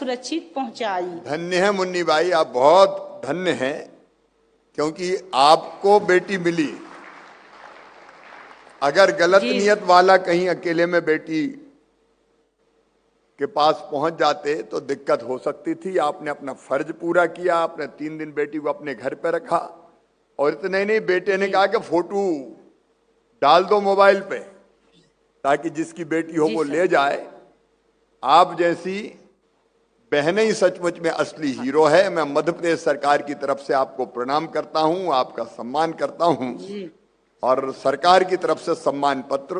सुरक्षित पहुंचाई। धन्य है मुन्नी भाई, आप बहुत धन्य हैं, क्योंकि आपको बेटी मिली। अगर गलत नियत वाला कहीं अकेले में बेटी के पास पहुंच जाते तो दिक्कत हो सकती थी। आपने अपना फर्ज पूरा किया, आपने 3 दिन बेटी को अपने घर पे रखा, और इतने नहीं, बेटे ने कहा कि फोटो डाल दो मोबाइल पे ताकि जिसकी बेटी हो वो ले जाए। आप जैसी बहनें ही सचमुच में असली हीरो है। मैं मध्य प्रदेश सरकार की तरफ से आपको प्रणाम करता हूं, आपका सम्मान करता हूं, और सरकार की तरफ से सम्मान पत्र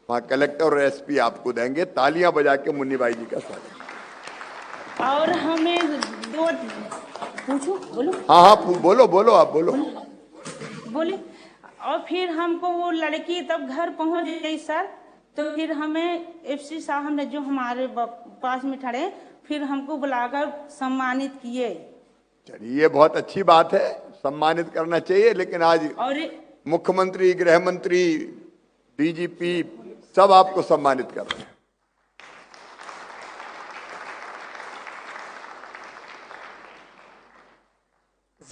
वहां कलेक्टर और एसपी आपको देंगे। तालियां बजा के मुन्नी बाई जी का स्वागत। और हमें दो पूछो, बोलो। हाँ, बोलो, आप बोलो। बोले, और फिर हमको वो लड़की तब घर पहुंच गई सर, तो फिर हमें एफसी साहब ने जो हमारे पास में खड़े, फिर हमको बुलाकर सम्मानित किए। चलिए, ये बहुत अच्छी बात है, सम्मानित करना चाहिए। लेकिन आज और मुख्यमंत्री, गृह मंत्री, डीजीपी सब आपको सम्मानित कर रहे हैं।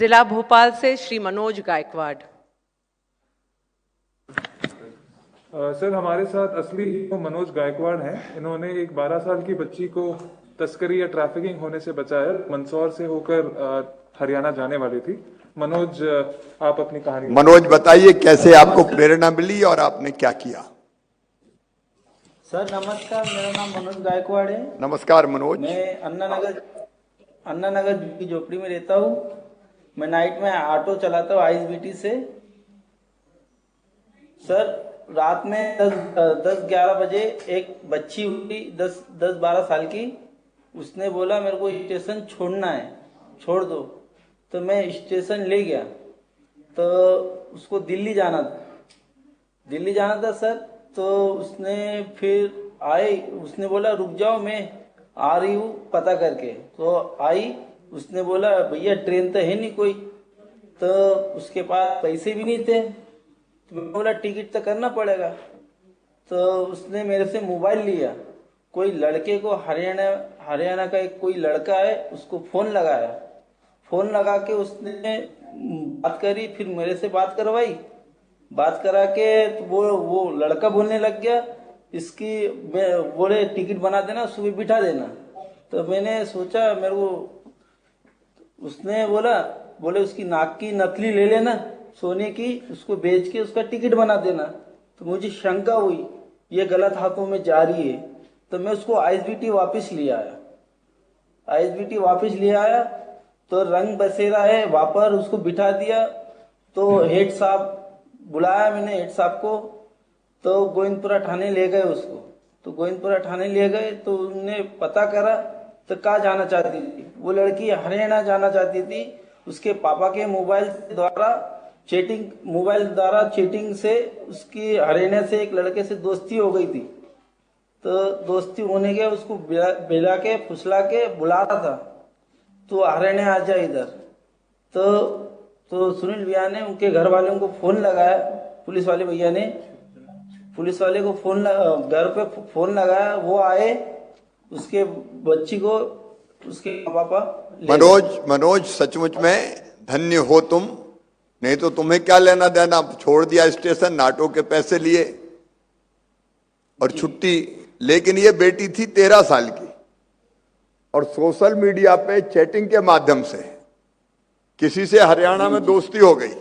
जिला भोपाल से श्री मनोज गायकवाड़। सर, हमारे साथ असली हीरो मनोज गायकवाड़ हैं। इन्होंने एक 12 साल की बच्ची को तस्करी या ट्रैफिकिंग होने से बचाया। मंदसौर से होकर हरियाणा जाने वाली थी। मनोज, आप अपनी कहानी। मनोज बताइए, कैसे आपको प्रेरणा मिली और आपने क्या किया? सर नमस्कार, मेरा नाम मनोज गायकवाड़ है। नमस्कार मनोज। मैं अन्ना नगर की झोपड़ी में रहता हूँ। मैं नाइट में ऑटो चलाता हूँ आईएसबीटी से। सर रात में 10-11 बजे एक बच्ची हुई 10-12 साल की। उसने बोला मेरे को स्टेशन छोड़ना है, छोड़ दो। तो मैं स्टेशन ले गया। तो उसको दिल्ली जाना था सर। तो उसने फिर उसने बोला रुक जाओ, मैं आ रही हूँ पता करके। तो आई, उसने बोला भैया ट्रेन तो है नहीं कोई। तो उसके पास पैसे भी नहीं थे। तो मैं बोला टिकट तो करना पड़ेगा। तो उसने मेरे से मोबाइल लिया। कोई लड़के को हरियाणा का एक कोई लड़का है, उसको फोन लगाया। फोन लगा के उसने बात करी, फिर मेरे से बात करवाई। बात करा के तो वो लड़का बोलने लग गया, बोले टिकट बना देना, सुबह बिठा देना। तो मैंने सोचा, मेरे को उसने बोले उसकी नाक की नकली ले लेना सोने की, उसको बेच के उसका टिकट बना देना। तो मुझे शंका हुई ये गलत हाथों में जा रही है। तो मैं उसको आईएसबीटी वापस ले आया। तो रंग बसेरा है, वहां पर उसको बिठा दिया। तो हेड साहब बुलाया मैंने, हेड साहब को। तो गोविंदपुरा थाने ले गए उसको। तो गोविंदपुरा थाने ले गए तो उन्होंने पता करा तो कहाँ जाना चाहती थी वो लड़की, हरियाणा जाना चाहती थी। उसके पापा के मोबाइल द्वारा चीटिंग से उसकी हरियाणा से एक लड़के से दोस्ती हो गई थी। तो दोस्ती होने के उसको बेला के फुसला के बुला रहा था, तो हरियाणा आ जा इधर। तो सुनील भैया ने उनके घर वालों को फोन लगाया, पुलिस वाले भैया ने पुलिस वाले को घर पे फोन लगाया। वो आए, उसके बच्ची को उसके पापा। मनोज सचमुच में धन्य हो तुम, नहीं तो तुम्हें क्या लेना देना। छोड़ दिया स्टेशन, ऑटो के पैसे लिए और छुट्टी। लेकिन ये बेटी थी 13 साल की, और सोशल मीडिया पे चैटिंग के माध्यम से किसी से हरियाणा में दोस्ती हो गई,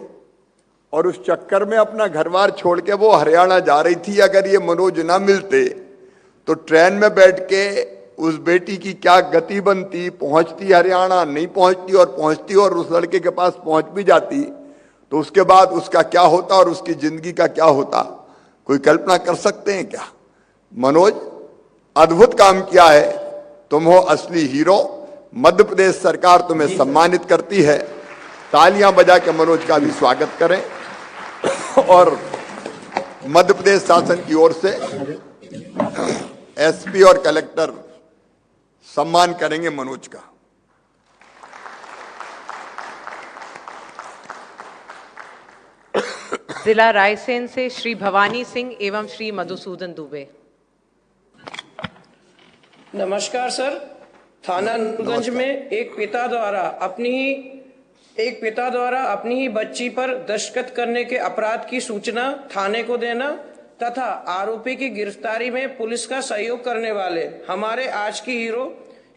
और उस चक्कर में अपना घरबार छोड़ के वो हरियाणा जा रही थी। अगर ये मनोज ना मिलते तो ट्रेन में बैठ के उस बेटी की क्या गति बनती, पहुंचती हरियाणा, नहीं पहुंचती, और पहुंचती और उस लड़के के पास पहुंच भी जाती तो उसके बाद उसका क्या होता और उसकी जिंदगी का क्या होता, कोई कल्पना कर सकते हैं क्या? मनोज, अद्भुत काम किया है, तुम हो असली हीरो। मध्य प्रदेश सरकार तुम्हें सम्मानित करती है। तालियां बजा के मनोज का भी स्वागत करें, और मध्य प्रदेश शासन की ओर से एसपी और कलेक्टर सम्मान करेंगे मनोज का। जिला रायसेन से श्री भवानी सिंह एवं श्री मधुसूदन दुबे। नमस्कार सर, थाना नूरगंज में एक पिता द्वारा अपनी ही बच्ची पर दस्तखत करने के अपराध की सूचना थाने को देना तथा आरोपी की गिरफ्तारी में पुलिस का सहयोग करने वाले हमारे आज की हीरो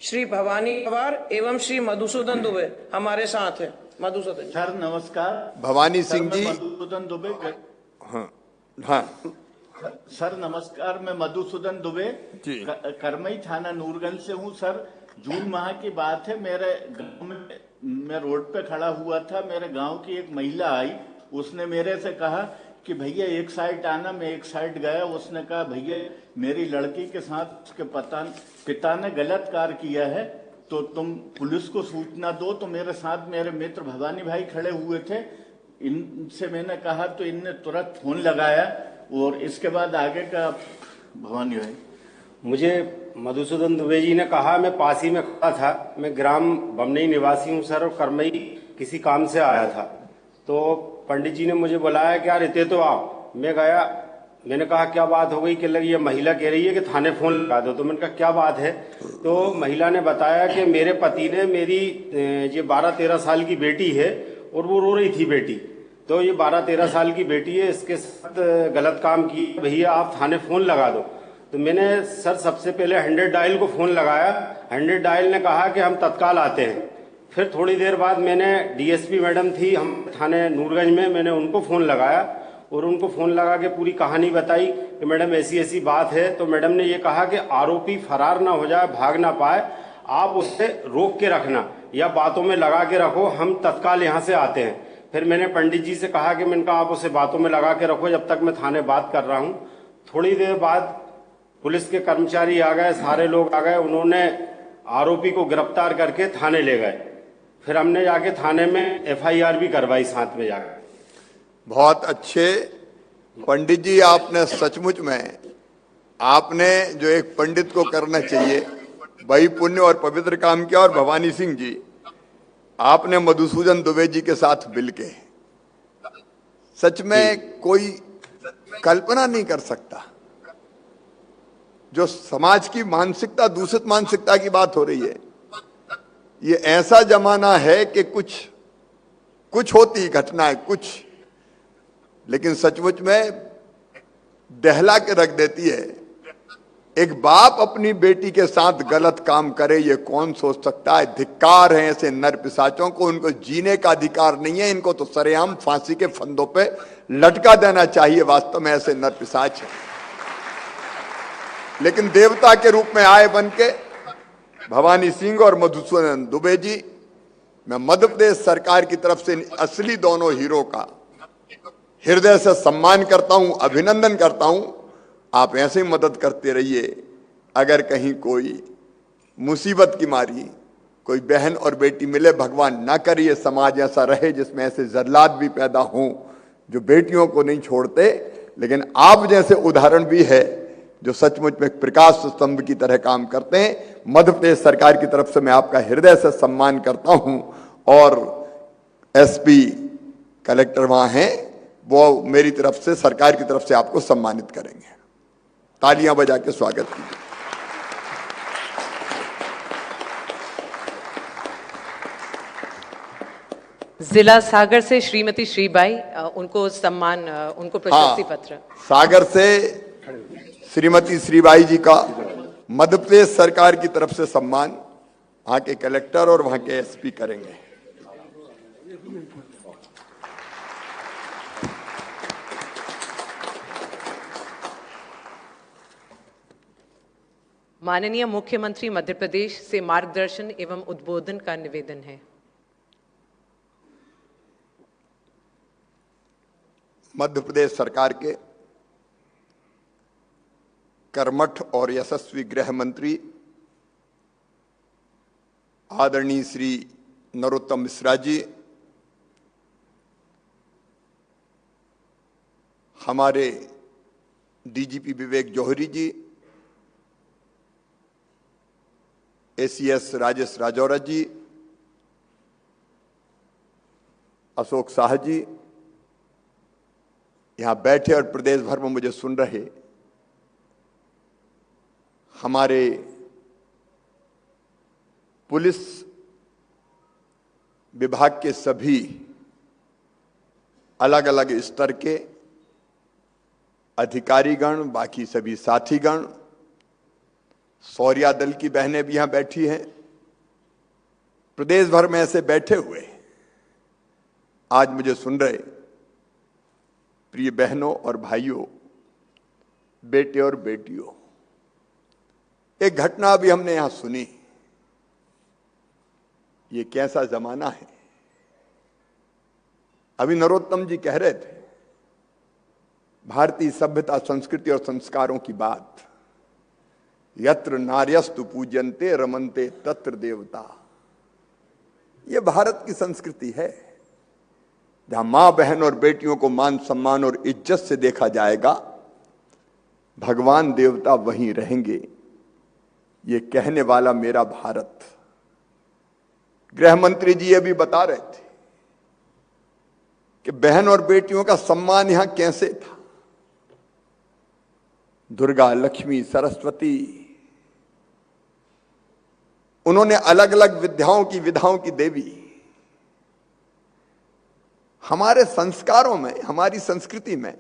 श्री भवानी पवार एवं श्री मधुसूदन दुबे हमारे साथ है। मधुसूदन सर नमस्कार। भवानी सिंह जी। मधुसूदन दुबे। हाँ हाँ सर नमस्कार, मैं मधुसूदन दुबे करमई थाना नूरगंज से हूँ। सर जून माह की बात है, मेरे गांव में मैं रोड पे खड़ा हुआ था, मेरे गांव की एक महिला आई, उसने मेरे से कहा कि भैया एक साइड आना। मैं एक साइड गया, उसने कहा भैया मेरी लड़की के साथ उसके पिता ने गलत कार्य किया है, तो तुम पुलिस को सूचना दो। तो मेरे साथ मेरे मित्र भवानी भाई खड़े हुए थे, इनसे मैंने कहा तो इनने तुरंत फोन लगाया और इसके बाद आगे का भवानी भाई। मुझे मधुसूदन दुबे जी ने कहा, मैं पास ही में खड़ा था, मैं ग्राम बमनई निवासी हूँ सर, और करमई किसी काम से आया था। तो पंडित जी ने मुझे बुलाया कि यार इतने तो आओ। मैं गया, मैंने कहा क्या बात हो गई कि लगी ये महिला कह रही है कि थाने फोन लगा दो। तो मैंने कहा क्या बात है। तो महिला ने बताया कि मेरे पति ने मेरी ये 12-13 साल की बेटी है और वो रो रही थी बेटी, तो ये 12-13 साल की बेटी है, इसके साथ गलत काम की, भैया आप थाने फोन लगा दो। तो मैंने सर सबसे पहले 100 डायल को फोन लगाया। 100 डायल ने कहा कि हम तत्काल आते हैं। फिर थोड़ी देर बाद मैंने डीएसपी मैडम थी हम थाने नूरगंज में, मैंने उनको फोन लगाया और उनको फोन लगा के पूरी कहानी बताई कि मैडम ऐसी ऐसी बात है। तो मैडम ने ये कहा कि आरोपी फरार ना हो जाए, भाग ना पाए, आप उससे रोक के रखना या बातों में लगा के रखो, हम तत्काल यहाँ से आते हैं। फिर मैंने पंडित जी से कहा कि मैंने कहा आप उसे बातों में लगा के रखो जब तक मैं थाने बात कर रहा हूँ। थोड़ी देर बाद पुलिस के कर्मचारी आ गए, सारे लोग आ गए, उन्होंने आरोपी को गिरफ्तार करके थाने ले गए। फिर हमने जाके थाने में एफआईआर भी करवाई साथ में जाकर। बहुत अच्छे पंडित जी, आपने सचमुच में आपने जो एक पंडित को करना चाहिए वही पुण्य और पवित्र काम किया। और भवानी सिंह जी, आपने मधुसूदन दुबे जी के साथ मिलके सच में कोई कल्पना नहीं कर सकता, जो समाज की मानसिकता, दूषित मानसिकता की बात हो रही है। ये ऐसा जमाना है कि कुछ होती घटनाएं कुछ, लेकिन सचमुच में दहला के रख देती है। एक बाप अपनी बेटी के साथ गलत काम करे, ये कौन सोच सकता है। धिक्कार है ऐसे नर पिशाचों को, उनको जीने का अधिकार नहीं है, इनको तो सरेआम फांसी के फंदों पे लटका देना चाहिए। वास्तव में ऐसे नर पिशाच है, लेकिन देवता के रूप में आए बन के भवानी सिंह और मधुसूदन दुबे जी, मैं मध्य प्रदेश सरकार की तरफ से असली दोनों हीरो का हृदय से सम्मान करता हूं, अभिनंदन करता हूं। आप ऐसे ही मदद करते रहिए। अगर कहीं कोई मुसीबत की मारी कोई बहन और बेटी मिले, भगवान ना करिए समाज ऐसा रहे जिसमें ऐसे जल्लाद भी पैदा हों जो बेटियों को नहीं छोड़ते, लेकिन आप जैसे उदाहरण भी है जो सचमुच में प्रकाश स्तंभ की तरह काम करते हैं। मध्य प्रदेश सरकार की तरफ से मैं आपका हृदय से सम्मान करता हूं। और एसपी कलेक्टर वहां हैं, वो मेरी तरफ से, सरकार की तरफ से आपको सम्मानित करेंगे। तालियां बजा के स्वागत कीजिए। जिला सागर से श्रीमती श्रीबाई, उनको सम्मान, उनको प्रशस्ति पत्र। सागर से श्रीमती श्रीबाई जी का मध्य प्रदेश सरकार की तरफ से सम्मान वहां के कलेक्टर और वहां के एसपी करेंगे। माननीय मुख्यमंत्री मध्य प्रदेश से मार्गदर्शन एवं उद्बोधन का निवेदन है। मध्य प्रदेश सरकार के कर्मठ और यशस्वी गृह मंत्री आदरणीय श्री नरोत्तम मिश्रा जी, हमारे डीजीपी विवेक जौहरी जी, एसीएस राजेश राजौरा जी, अशोक शाह जी, यहां बैठे और प्रदेश भर में मुझे सुन रहे हमारे पुलिस विभाग के सभी अलग अलग स्तर के अधिकारीगण, बाकी सभी साथीगण, शौर्या दल की बहनें भी यहां बैठी हैं, प्रदेश भर में ऐसे बैठे हुए आज मुझे सुन रहे प्रिय बहनों और भाइयों, बेटे और बेटियों, एक घटना अभी हमने यहां सुनी। ये कैसा जमाना है। अभी नरोत्तम जी कह रहे थे भारतीय सभ्यता, संस्कृति और संस्कारों की बात। यत्र नार्यस्तु पूज्यन्ते रमन्ते तत्र देवता। ये भारत की संस्कृति है, जहां मां, बहन और बेटियों को मान, सम्मान और इज्जत से देखा जाएगा, भगवान देवता वहीं रहेंगे। ये कहने वाला मेरा भारत। गृह मंत्री जी ये भी बता रहे थे कि बहन और बेटियों का सम्मान यहां कैसे था। दुर्गा, लक्ष्मी, सरस्वती, उन्होंने अलग अलग विद्याओं की, विधाओं की देवी। हमारे संस्कारों में, हमारी संस्कृति में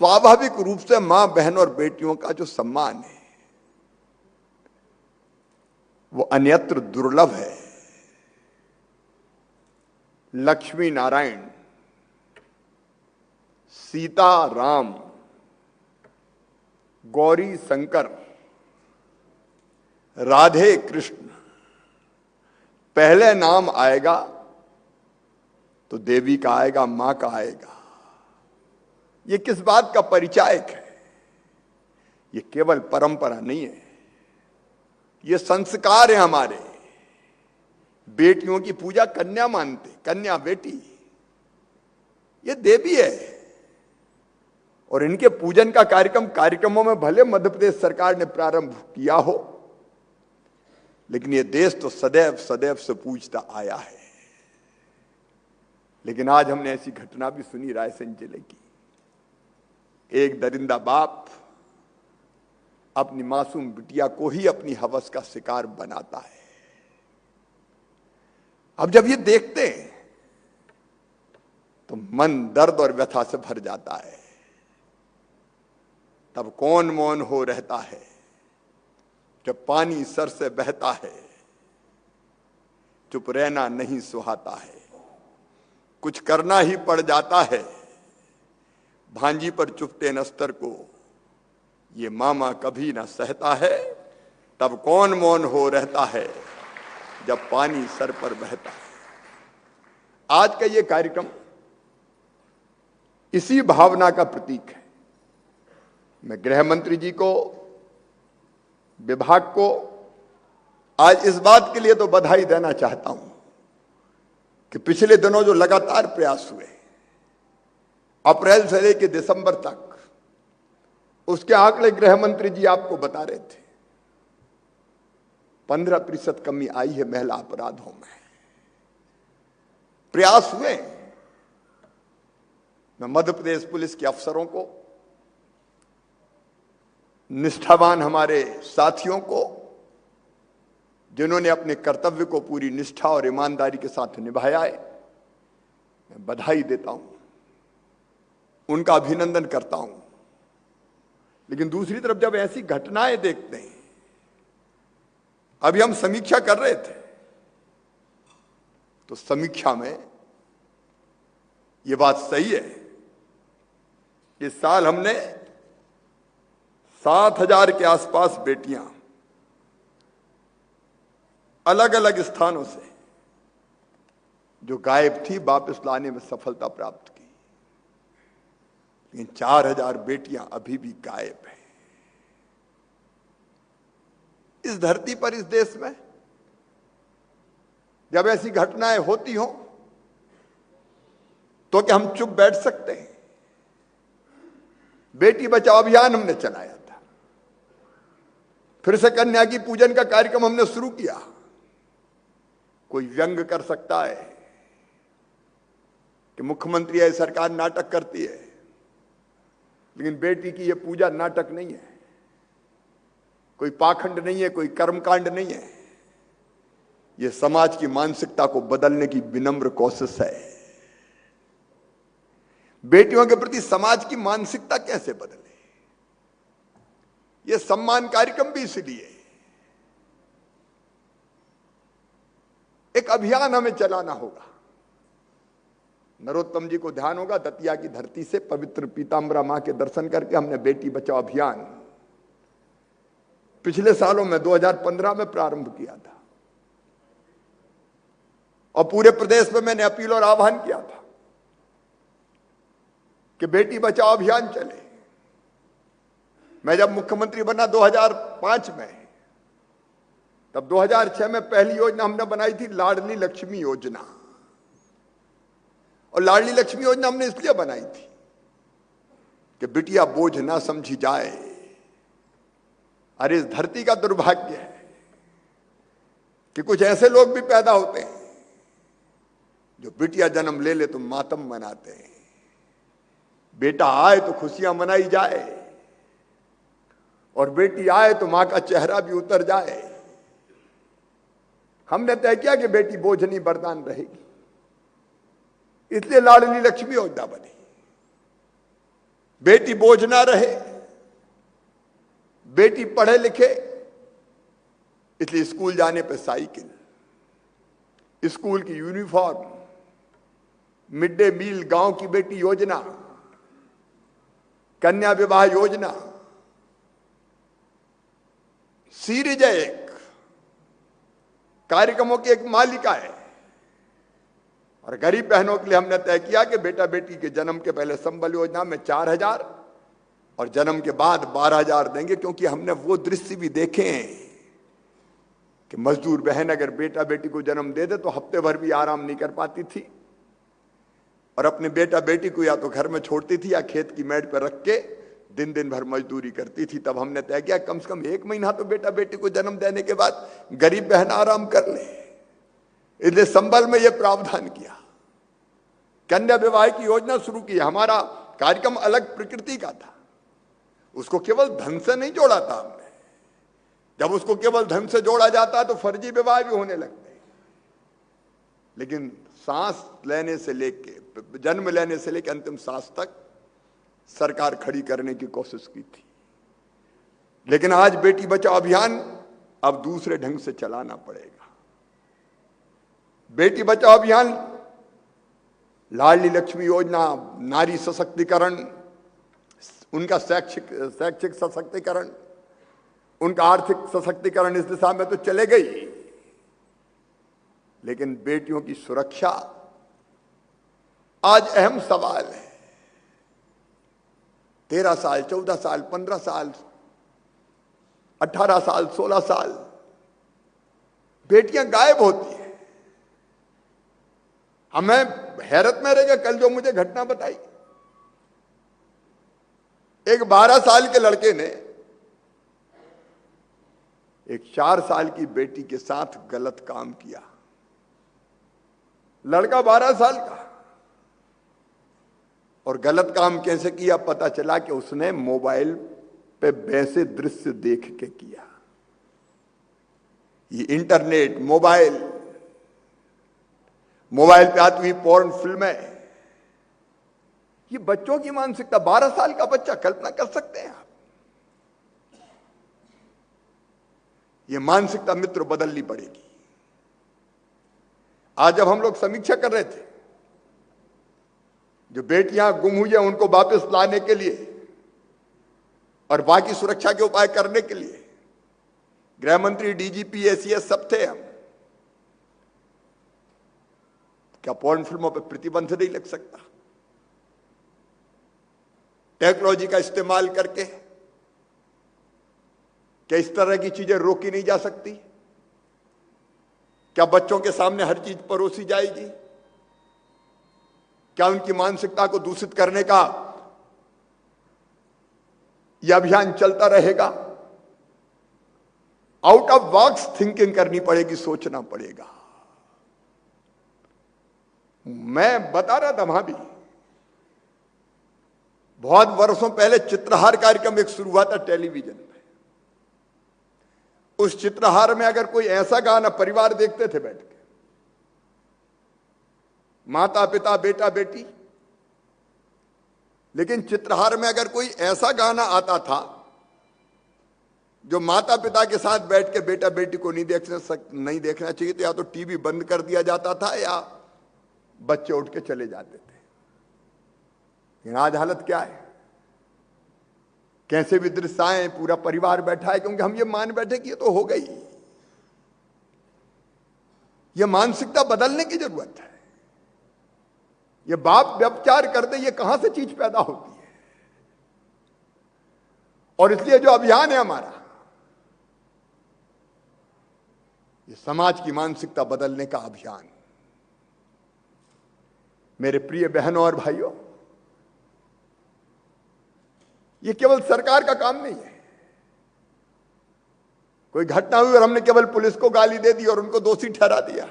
स्वाभाविक रूप से मां, बहन और बेटियों का जो सम्मान है वो अन्यत्र दुर्लभ है। लक्ष्मी नारायण, सीता राम, गौरी शंकर, राधे कृष्ण, पहले नाम आएगा तो देवी का आएगा, मां का आएगा। ये किस बात का परिचायक है? ये केवल परंपरा नहीं है, ये संस्कार है हमारे। बेटियों की पूजा कन्या मानते, कन्या बेटी, ये देवी है। और इनके पूजन का कार्यक्रमों में भले मध्य प्रदेश सरकार ने प्रारंभ किया हो, लेकिन ये देश तो सदैव सदैव से पूजता आया है। लेकिन आज हमने ऐसी घटना भी सुनी रायसेन जिले की। एक दरिंदा बाप अपनी मासूम बिटिया को ही अपनी हवस का शिकार बनाता है। अब जब ये देखते हैं तो मन दर्द और व्यथा से भर जाता है। तब कौन मौन हो रहता है जब पानी सर से बहता है। चुप रहना नहीं सुहाता है, कुछ करना ही पड़ जाता है। भांजी पर चुपते नस्तर को ये मामा कभी ना सहता है। तब कौन मौन हो रहता है जब पानी सर पर बहता है। आज का ये कार्यक्रम इसी भावना का प्रतीक है। मैं गृह मंत्री जी को, विभाग को आज इस बात के लिए तो बधाई देना चाहता हूं कि पिछले दिनों जो लगातार प्रयास हुए, अप्रैल से लेकर दिसंबर तक, उसके आंकड़े गृह मंत्री जी आपको बता रहे थे। 15% कमी आई है महिला अपराधों में। प्रयास हुए। मैं मध्य प्रदेश पुलिस के अफसरों को, निष्ठावान हमारे साथियों को, जिन्होंने अपने कर्तव्य को पूरी निष्ठा और ईमानदारी के साथ निभाया है, मैं बधाई देता हूं, उनका अभिनंदन करता हूं। लेकिन दूसरी तरफ जब ऐसी घटनाएं देखते हैं, अभी हम समीक्षा कर रहे थे, तो समीक्षा में यह बात सही है, इस साल हमने 7,000 के आसपास बेटियां अलग अलग स्थानों से जो गायब थी वापस लाने में सफलता प्राप्त की। लेकिन 4,000 बेटियां अभी भी गायब हैं। इस धरती पर, इस देश में जब ऐसी घटनाएं होती हों तो क्या हम चुप बैठ सकते हैं? बेटी बचाओ अभियान हमने चलाया था, फिर से कन्या की पूजन का कार्यक्रम हमने शुरू किया। कोई व्यंग कर सकता है कि मुख्यमंत्री है, सरकार नाटक करती है, लेकिन बेटी की यह पूजा नाटक नहीं है। कोई पाखंड नहीं है, कोई कर्मकांड नहीं है। यह समाज की मानसिकता को बदलने की विनम्र कोशिश है। बेटियों के प्रति समाज की मानसिकता कैसे बदले, यह सम्मान कार्यक्रम भी इसलिए एक अभियान हमें चलाना होगा। नरोत्तम जी को ध्यान होगा, दतिया की धरती से पवित्र पीताम्बरा मां के दर्शन करके हमने बेटी बचाओ अभियान पिछले सालों में 2015 में प्रारंभ किया था और पूरे प्रदेश में मैंने अपील और आह्वान किया था कि बेटी बचाओ अभियान चले। मैं जब मुख्यमंत्री बना 2005 में, तब 2006 में पहली योजना हमने बनाई थी लाडली लक्ष्मी योजना। और लाडली लक्ष्मी योजना हमने इसलिए बनाई थी कि बिटिया बोझ ना समझी जाए। अरे इस धरती का दुर्भाग्य है कि कुछ ऐसे लोग भी पैदा होते हैं जो बिटिया जन्म ले ले तो मातम मनाते हैं, बेटा आए तो खुशियां मनाई जाए और बेटी आए तो मां का चेहरा भी उतर जाए। हमने तय किया कि बेटी बोझ नहीं बरदान रहेगी, इसलिए लाडली लक्ष्मी योजना बनी। बेटी बोझ ना रहे, बेटी पढ़े लिखे, इसलिए स्कूल जाने पे साइकिल, स्कूल की यूनिफॉर्म, मिड डे मील, गांव की बेटी योजना, कन्या विवाह योजना, सीरीज है एक, कार्यक्रमों की एक मालिका है। और गरीब बहनों के लिए हमने तय किया कि बेटा बेटी के जन्म के पहले संबल योजना में 4,000 और जन्म के बाद 12,000 देंगे, क्योंकि हमने वो दृश्य भी देखे हैं कि मजदूर बहन अगर बेटा बेटी को जन्म दे दे तो हफ्ते भर भी आराम नहीं कर पाती थी और अपने बेटा बेटी को या तो घर में छोड़ती थी या खेत की मेड़ पर रख के दिन दिन भर मजदूरी करती थी। तब हमने तय किया कम से कम 1 महीना तो बेटा बेटी को जन्म देने के बाद गरीब बहन आराम कर ले, इसलिए संबल में यह प्रावधान किया। कन्या विवाह की योजना शुरू की। हमारा कार्यक्रम अलग प्रकृति का था, उसको केवल धन से नहीं जोड़ा था हमने। जब उसको केवल धन से जोड़ा जाता है तो फर्जी विवाह भी होने लगते हैं, लेकिन सांस लेने से लेके, जन्म लेने से लेकर अंतिम सांस तक सरकार खड़ी करने की कोशिश की थी। लेकिन आज बेटी बचाओ अभियान अब दूसरे ढंग से चलाना पड़ेगा। बेटी बचाओ अभियान, लाडली लक्ष्मी योजना, नारी सशक्तिकरण, उनका शैक्षिक सशक्तिकरण, उनका आर्थिक सशक्तिकरण, इस दिशा में तो चले गई, लेकिन बेटियों की सुरक्षा आज अहम सवाल है। 13 साल, 14 साल, 15 साल, 18 साल, 16 साल बेटियां गायब होती हैं। हमें हैरत में रहेगा कल जो मुझे घटना बताई, एक 12 साल के लड़के ने एक 4 साल की बेटी के साथ गलत काम किया। लड़का 12 साल का, और गलत काम कैसे किया पता चला कि उसने मोबाइल पे वैसे दृश्य देख के किया। ये इंटरनेट, मोबाइल पे आती हुई पोर्न फिल्में, ये बच्चों की मानसिकता, 12 साल का बच्चा, कल्पना कर सकते हैं आप? ये मानसिकता मित्र बदलनी पड़ेगी। आज जब हम लोग समीक्षा कर रहे थे, जो बेटियां गुम हुई हैं उनको वापस लाने के लिए और बाकी सुरक्षा के उपाय करने के लिए गृह मंत्री, डीजीपी, एसीएस सब थे हम। क्या पोर्न फिल्मों पर प्रतिबंध नहीं लग सकता? टेक्नोलॉजी का इस्तेमाल करके क्या इस तरह की चीजें रोकी नहीं जा सकती? क्या बच्चों के सामने हर चीज परोसी जाएगी? क्या उनकी मानसिकता को दूषित करने का यह अभियान चलता रहेगा? आउट ऑफ बॉक्स थिंकिंग करनी पड़ेगी, सोचना पड़ेगा। मैं बता रहा था वहां भी, बहुत वर्षों पहले चित्रहार कार्यक्रम एक शुरू हुआ था टेलीविजन पे। उस चित्रहार में अगर कोई ऐसा गाना, परिवार देखते थे बैठ के, माता पिता बेटा बेटी, लेकिन चित्रहार में अगर कोई ऐसा गाना आता था जो माता पिता के साथ बैठ के बेटा बेटी को नहीं देखना चाहिए, तो या तो टीवी बंद कर दिया जाता था या बच्चे उठ के चले जाते थे। लेकिन आज हालत क्या है? कैसे भी दृश्य आए, पूरा परिवार बैठा है, क्योंकि हम ये मान बैठे कि ये तो हो गई। ये मानसिकता बदलने की जरूरत है। ये बाप व्यभिचार कर दे, ये कहां से चीज पैदा होती है? और इसलिए जो अभियान है हमारा, ये समाज की मानसिकता बदलने का अभियान। मेरे प्रिय बहनों और भाइयों, ये केवल सरकार का काम नहीं है। कोई घटना हुई और हमने केवल पुलिस को गाली दे दी और उनको दोषी ठहरा दिया,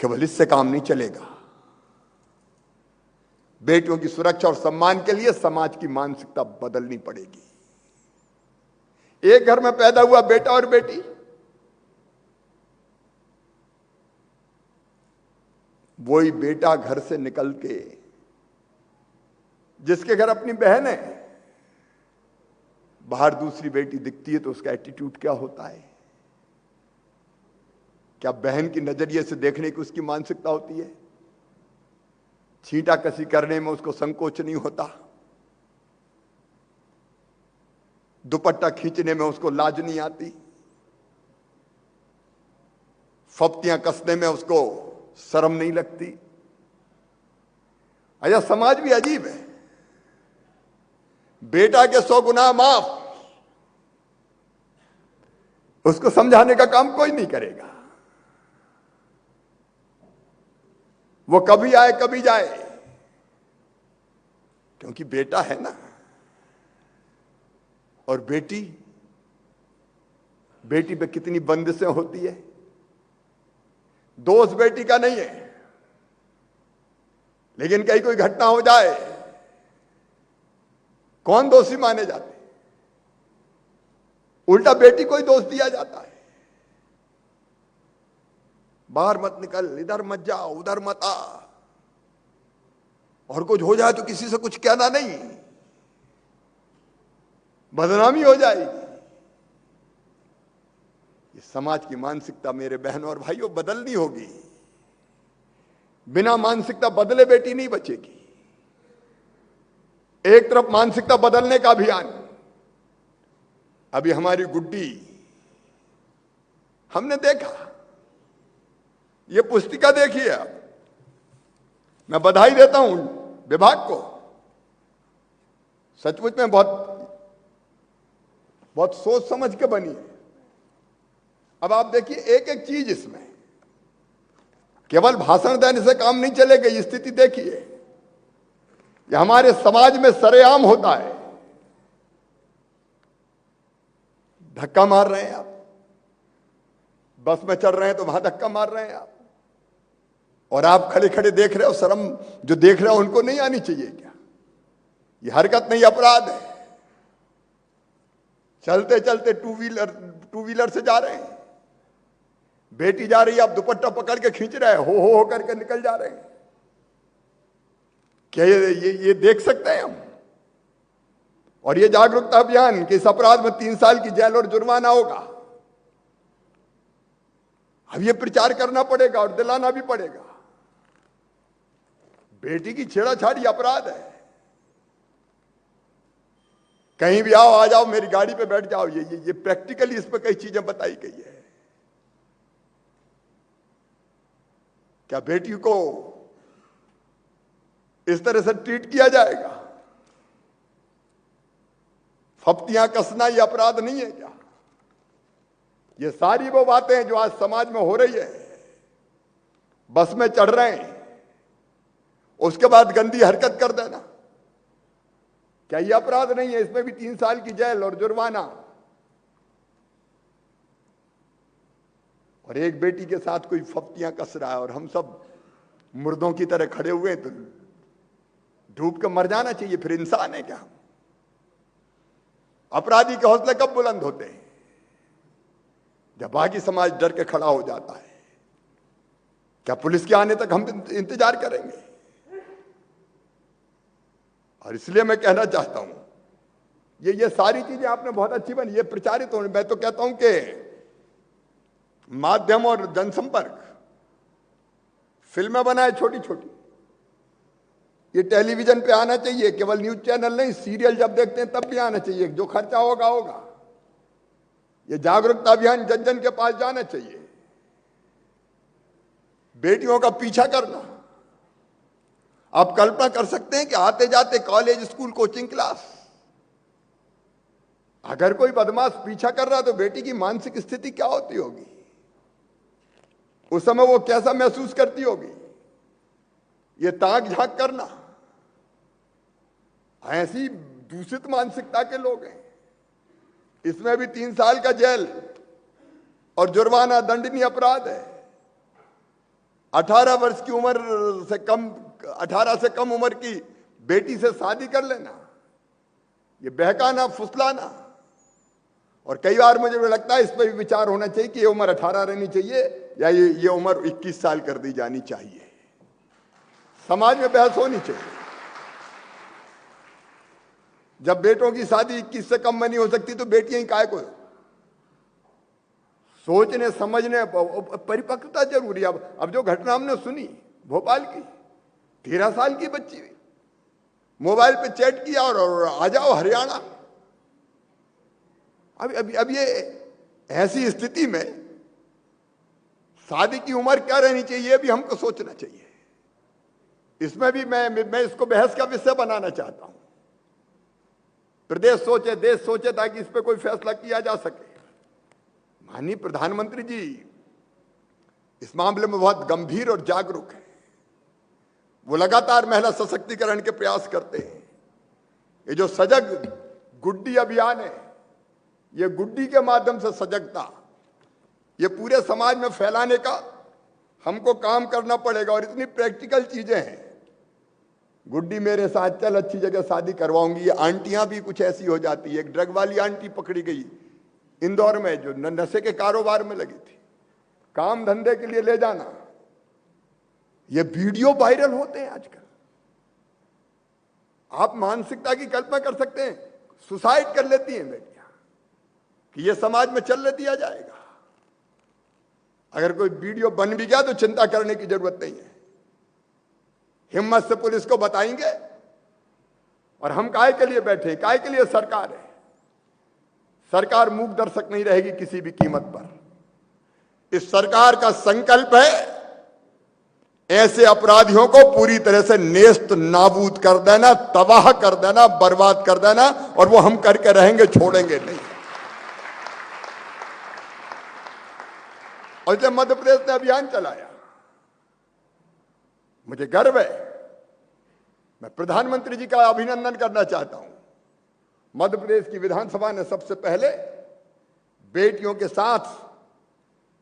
केवल इससे काम नहीं चलेगा। बेटियों की सुरक्षा और सम्मान के लिए समाज की मानसिकता बदलनी पड़ेगी। एक घर में पैदा हुआ बेटा और बेटी, वही बेटा घर से निकल के, जिसके घर अपनी बहन है, बाहर दूसरी बेटी दिखती है तो उसका एटीट्यूड क्या होता है? क्या बहन की नजरिए से देखने की उसकी मानसिकता होती है? छींटा कसी करने में उसको संकोच नहीं होता, दुपट्टा खींचने में उसको लाज नहीं आती, फप्तियां कसने में उसको शर्म नहीं लगती। अच्छा, समाज भी अजीब है। बेटा के 100 गुनाह माफ, उसको समझाने का काम कोई नहीं करेगा। वो कभी आए कभी जाए, क्योंकि बेटा है ना। और बेटी पे कितनी बंदिशें होती है। दोष बेटी का नहीं है, लेकिन कहीं कोई घटना हो जाए, कौन दोषी माने जाते? उल्टा बेटी को ही दोष दिया जाता है। बाहर मत निकल, इधर मत जा, उधर मत आ, और कुछ हो जाए तो किसी से कुछ कहना नहीं, बदनामी हो जाएगी। ये समाज की मानसिकता मेरे बहनों और भाइयों बदलनी होगी। बिना मानसिकता बदले बेटी नहीं बचेगी। एक तरफ मानसिकता बदलने का अभियान, अभी हमारी गुड्डी, हमने देखा, ये पुस्तिका देखिए आप। मैं बधाई देता हूं विभाग को, सचमुच में बहुत सोच समझ के बनी है। अब आप देखिए एक एक चीज इसमें, केवल भाषण देने से काम नहीं चलेगा। ये स्थिति देखिए, ये हमारे समाज में सरेआम होता है। धक्का मार रहे हैं आप, बस में चढ़ रहे हैं तो वहां धक्का मार रहे हैं आप, और आप खड़े खड़े देख रहे हो। शर्म जो देख रहे हो उनको नहीं आनी चाहिए क्या? ये हरकत नहीं, अपराध है। चलते चलते टू व्हीलर से जा रहे हैं, बेटी जा रही है, आप दुपट्टा पकड़ के खींच रहे हैं, हो करके निकल जा रहे हैं। क्या ये देख सकते हैं हम? और ये जागरूकता अभियान कि इस अपराध में 3 साल की जेल और जुर्माना होगा, अब ये प्रचार करना पड़ेगा और दिलाना भी पड़ेगा। बेटी की छेड़ाछाड़ी अपराध है। कहीं भी आओ, आ जाओ, मेरी गाड़ी पे बैठ जाओ, ये प्रैक्टिकली इस पे कई चीजें बताई गई है। क्या बेटी को इस तरह से ट्रीट किया जाएगा? फप्तियां कसना ये अपराध नहीं है क्या? ये सारी वो बातें हैं जो आज समाज में हो रही है। बस में चढ़ रहे हैं, उसके बाद गंदी हरकत कर देना, क्या ये अपराध नहीं है? इसमें भी 3 साल की जेल और जुर्माना। और एक बेटी के साथ कोई फप्तियां कस रहा है और हम सब मुर्दों की तरह खड़े हुए हैं, तो डूब के मर जाना चाहिए। फिर इंसान है क्या? अपराधी के हौसले कब बुलंद होते हैं? जब बाकी समाज डर के खड़ा हो जाता है, क्या पुलिस के आने तक हम इंतजार करेंगे? और इसलिए मैं कहना चाहता हूं, ये सारी चीजें आपने बहुत अच्छी बनी, ये प्रचारित होने, मैं तो कहता हूं कि माध्यम और जनसंपर्क फिल्में बनाए छोटी छोटी, ये टेलीविजन पे आना चाहिए, केवल न्यूज चैनल नहीं, सीरियल जब देखते हैं तब भी आना चाहिए, जो खर्चा होगा होगा। ये जागरूकता अभियान जन जन के पास जाना चाहिए। बेटियों का पीछा करना, आप कल्पना कर सकते हैं कि आते जाते कॉलेज, स्कूल, कोचिंग क्लास, अगर कोई बदमाश पीछा कर रहा तो बेटी की मानसिक स्थिति क्या होती होगी? उस समय वो कैसा महसूस करती होगी? ये ताक झांक करना, ऐसी दूषित मानसिकता के लोग हैं। इसमें भी 3 साल का जेल और जुर्माना दंडनीय अपराध है। 18 वर्ष की उम्र से कम, 18 से कम उम्र की बेटी से शादी कर लेना, ये बहकाना, फुसलाना। और कई बार मुझे लगता है इस पर भी विचार होना चाहिए कि ये उम्र 18 रहनी चाहिए या ये उम्र 21 साल कर दी जानी चाहिए। समाज में बहस होनी चाहिए। जब बेटों की शादी 21 से कम में नहीं हो सकती तो बेटियां ही काहे को? सोचने समझने परिपक्वता जरूरी है। अब जो घटना हमने सुनी भोपाल की, 13 साल की बच्ची मोबाइल पे चैट किया और आ जाओ हरियाणा। अब ये ऐसी स्थिति में शादी की उम्र क्या रहनी चाहिए, ये भी हमको सोचना चाहिए। इसमें भी मैं इसको बहस का विषय बनाना चाहता हूं। प्रदेश सोचे, देश सोचे, ताकि इस पे कोई फैसला किया जा सके। माननीय प्रधानमंत्री जी इस मामले में बहुत गंभीर और जागरूक है। वो लगातार महिला सशक्तिकरण के प्रयास करते हैं। ये जो सजग गुड्डी अभियान है, ये गुड्डी के माध्यम से सजगता ये पूरे समाज में फैलाने का हमको काम करना पड़ेगा। और इतनी प्रैक्टिकल चीजें हैं। गुड्डी मेरे साथ चल, अच्छी जगह शादी करवाऊंगी। ये आंटियां भी कुछ ऐसी हो जाती है। एक ड्रग वाली आंटी पकड़ी गई इंदौर में, जो नशे के कारोबार में लगी थी। काम धंधे के लिए ले जाना, ये वीडियो वायरल होते हैं आजकल। आप मानसिकता की कल्पना कर सकते हैं, सुसाइड कर लेती हैं बेटियां कि ये समाज में चलने दिया जाएगा। अगर कोई वीडियो बन भी गया तो चिंता करने की जरूरत नहीं है। हिम्मत से पुलिस को बताएंगे। और हम काहे के लिए बैठे, काहे के लिए सरकार है? सरकार मूक दर्शक नहीं रहेगी किसी भी कीमत पर। इस सरकार का संकल्प है ऐसे अपराधियों को पूरी तरह से नेस्त नाबूद कर देना, तबाह कर देना, बर्बाद कर देना। और वो हम करके रहेंगे, छोड़ेंगे नहीं। और जब मध्य प्रदेश ने अभियान चलाया, मुझे गर्व है। मैं प्रधानमंत्री जी का अभिनंदन करना चाहता हूं। मध्य प्रदेश की विधानसभा ने सबसे पहले बेटियों के साथ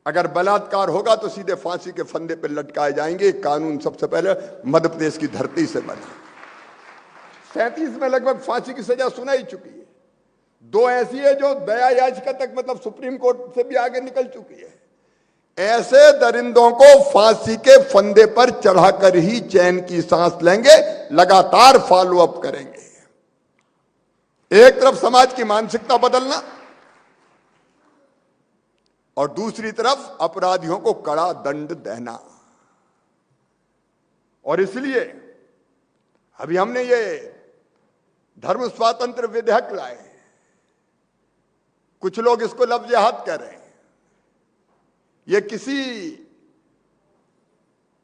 अगर बलात्कार होगा तो सीधे फांसी के फंदे पर लटकाए जाएंगे। कानून सबसे पहले मध्य प्रदेश की धरती से बना। 37 में लगभग फांसी की सजा सुनाई चुकी है। 2 ऐसी है जो दया याचिका तक, मतलब सुप्रीम कोर्ट से भी आगे निकल चुकी है। ऐसे दरिंदों को फांसी के फंदे पर चढ़ाकर ही चैन की सांस लेंगे, लगातार फॉलो अप करेंगे। एक तरफ समाज की मानसिकता बदलना और दूसरी तरफ अपराधियों को कड़ा दंड देना। और इसलिए अभी हमने ये धर्म स्वातंत्र विधेयक लाए। कुछ लोग इसको लफ्ज हाथ कह रहे हैं।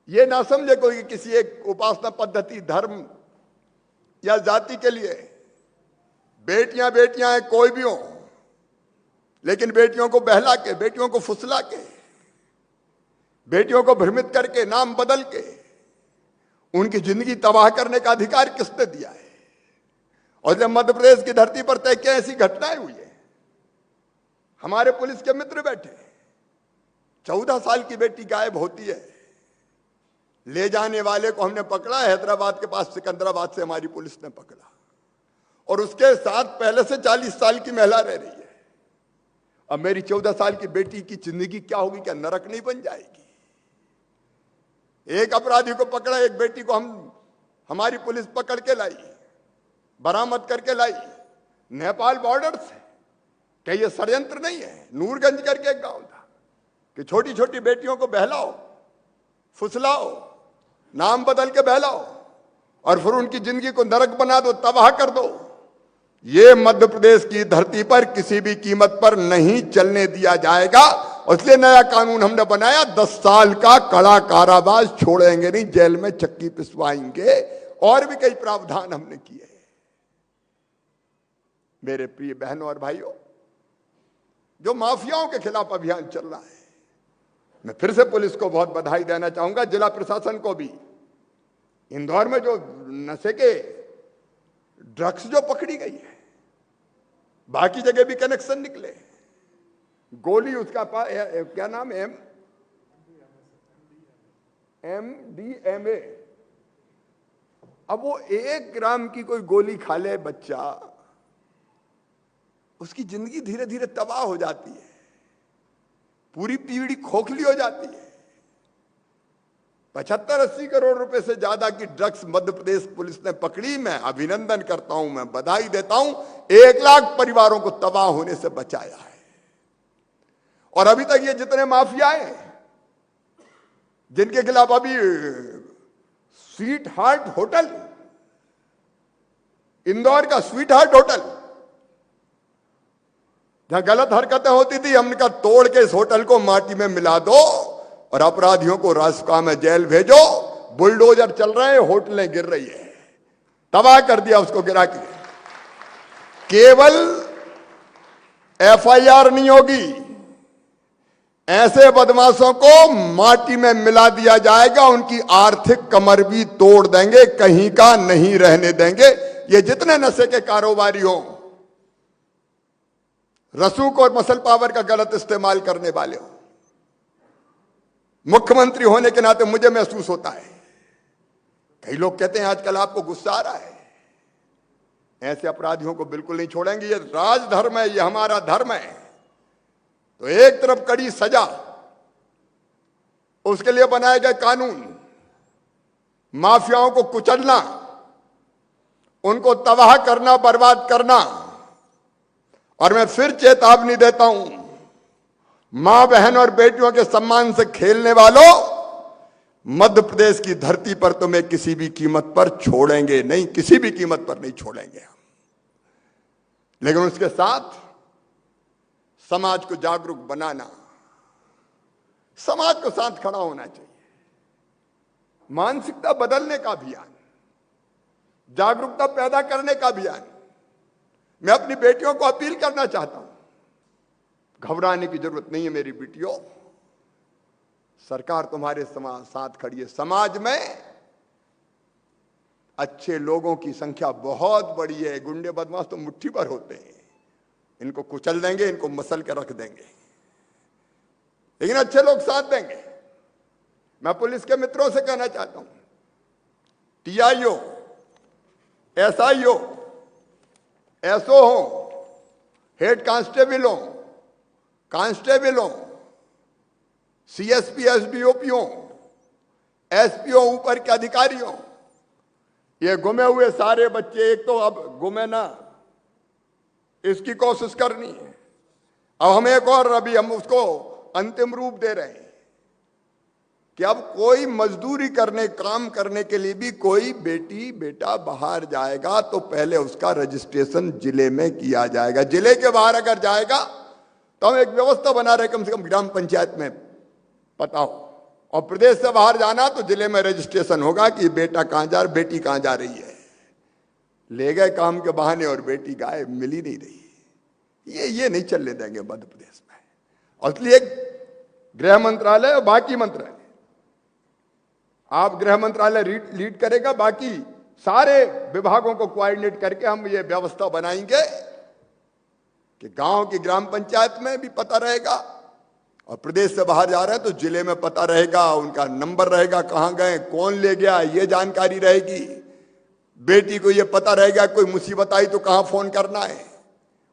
ये ना समझे कोई कि किसी एक उपासना पद्धति, धर्म या जाति के लिए। बेटियां बेटियां हैं, कोई भी हो, लेकिन बेटियों को बहला के, बेटियों को फुसला के, बेटियों को भ्रमित करके, नाम बदल के उनकी जिंदगी तबाह करने का अधिकार किसने दिया है? और जब मध्य प्रदेश की धरती पर तय क्या ऐसी घटनाएं हुई है। हमारे पुलिस के मित्र बैठे, 14 साल की बेटी गायब होती है। ले जाने वाले को हमने पकड़ा, हैदराबाद के पास सिकंदराबाद से हमारी पुलिस ने पकड़ा। और उसके साथ पहले से 40 साल की महिला रह रही है। अब मेरी 14 साल की बेटी की जिंदगी क्या होगी? क्या नरक नहीं बन जाएगी? एक अपराधी को पकड़ा, एक बेटी को हमारी पुलिस पकड़ के लाई, बरामद करके लाई नेपाल बॉर्डर से। क्या ये षड्यंत्र नहीं है? नूरगंज करके एक गांव था कि छोटी छोटी बेटियों को बहलाओ, फुसलाओ, नाम बदल के बहलाओ और फिर उनकी जिंदगी को नरक बना दो, तबाह कर दो। ये मध्य प्रदेश की धरती पर किसी भी कीमत पर नहीं चलने दिया जाएगा। इसलिए नया कानून हमने बनाया, 10 साल का कड़ा कारावास, छोड़ेंगे नहीं, जेल में चक्की पिसवाएंगे, और भी कई प्रावधान हमने किए। मेरे प्रिय बहनों और भाइयों, जो माफियाओं के खिलाफ अभियान चल रहा है, मैं फिर से पुलिस को बहुत बधाई देना चाहूंगा, जिला प्रशासन को भी। इंदौर में जो नशे के ड्रग्स जो पकड़ी गई है, बाकी जगह भी कनेक्शन निकले। गोली उसका क्या नाम है, MDMA। अब वो 1 ग्राम की कोई गोली खा ले बच्चा, उसकी जिंदगी धीरे धीरे तबाह हो जाती है, पूरी पीढ़ी खोखली हो जाती है। 75-80 करोड़ रुपए से ज्यादा की ड्रग्स मध्य प्रदेश पुलिस ने पकड़ी। मैं अभिनंदन करता हूं, मैं बधाई देता हूं। 1 लाख परिवारों को तबाह होने से बचाया है। और अभी तक ये जितने माफिया हैं जिनके खिलाफ अभी स्वीट हार्ट होटल, इंदौर का स्वीट हार्ट होटल, जहां गलत हरकतें होती थी, हमने कहा तोड़ के इस होटल को माटी में मिला दो और अपराधियों को रास्ता में जेल भेजो। बुलडोजर चल रहे हैं, होटलें गिर रही है, तबाह कर दिया उसको गिरा के। केवल FIR नहीं होगी, ऐसे बदमाशों को माटी में मिला दिया जाएगा, उनकी आर्थिक कमर भी तोड़ देंगे, कहीं का नहीं रहने देंगे। ये जितने नशे के कारोबारी हो, रसूख और मसल पावर का गलत इस्तेमाल करने वाले हो, मुख्यमंत्री होने के नाते मुझे महसूस होता है, कई लोग कहते हैं आजकल आपको गुस्सा आ रहा है, ऐसे अपराधियों को बिल्कुल नहीं छोड़ेंगे। ये राजधर्म है, ये हमारा धर्म है। तो एक तरफ कड़ी सजा, उसके लिए बनाए गए कानून, माफियाओं को कुचलना, उनको तबाह करना, बर्बाद करना। और मैं फिर चेतावनी देता हूं, मां बहन और बेटियों के सम्मान से खेलने वालों, मध्य प्रदेश की धरती पर तुम्हें किसी भी कीमत पर छोड़ेंगे नहीं, किसी भी कीमत पर नहीं छोड़ेंगे हम। लेकिन उसके साथ समाज को जागरूक बनाना, समाज को साथ खड़ा होना चाहिए। मानसिकता बदलने का अभियान, जागरूकता पैदा करने का अभियान। मैं अपनी बेटियों को अपील करना चाहता हूं, घबराने की जरूरत नहीं है मेरी बेटियों, सरकार तुम्हारे साथ खड़ी है। समाज में अच्छे लोगों की संख्या बहुत बड़ी है, गुंडे बदमाश तो मुट्ठी भर होते हैं, इनको कुचल देंगे, इनको मसल के रख देंगे, लेकिन अच्छे लोग साथ देंगे। मैं पुलिस के मित्रों से कहना चाहता हूं, TIO, SIO, SO हो, हेड कांस्टेबल हो, कांस्टेबल हो, CSP SDOP हो, SP हो, ऊपर के अधिकारी हो, ये गुमे हुए सारे बच्चे, एक तो अब गुमे ना, इसकी कोशिश करनी है। अब हम एक और, अभी हम उसको अंतिम रूप दे रहे हैं कि अब कोई मजदूरी करने, काम करने के लिए भी कोई बेटी बेटा बाहर जाएगा तो पहले उसका रजिस्ट्रेशन जिले में किया जाएगा। जिले के बाहर अगर जाएगा तो हम एक व्यवस्था बना रहे, कम से कम ग्राम पंचायत में पता हो, और प्रदेश से बाहर जाना तो जिले में रजिस्ट्रेशन होगा कि बेटा कहां जा, बेटी कहां जा रही है। ले गए काम के बहाने और बेटी गायब, मिल ही नहीं रही। ये नहीं चलने देंगे मध्य प्रदेश में। और इसलिए गृह मंत्रालय और बाकी मंत्रालय, आप गृह मंत्रालय लीड करेगा, बाकी सारे विभागों को कोऑर्डिनेट करके हम ये व्यवस्था बनाएंगे कि गांव की ग्राम पंचायत में भी पता रहेगा, और प्रदेश से बाहर जा रहे हैं तो जिले में पता रहेगा, उनका नंबर रहेगा, कहां गए, कौन ले गया, ये जानकारी रहेगी। बेटी को ये पता रहेगा कोई मुसीबत आई तो कहां फोन करना है,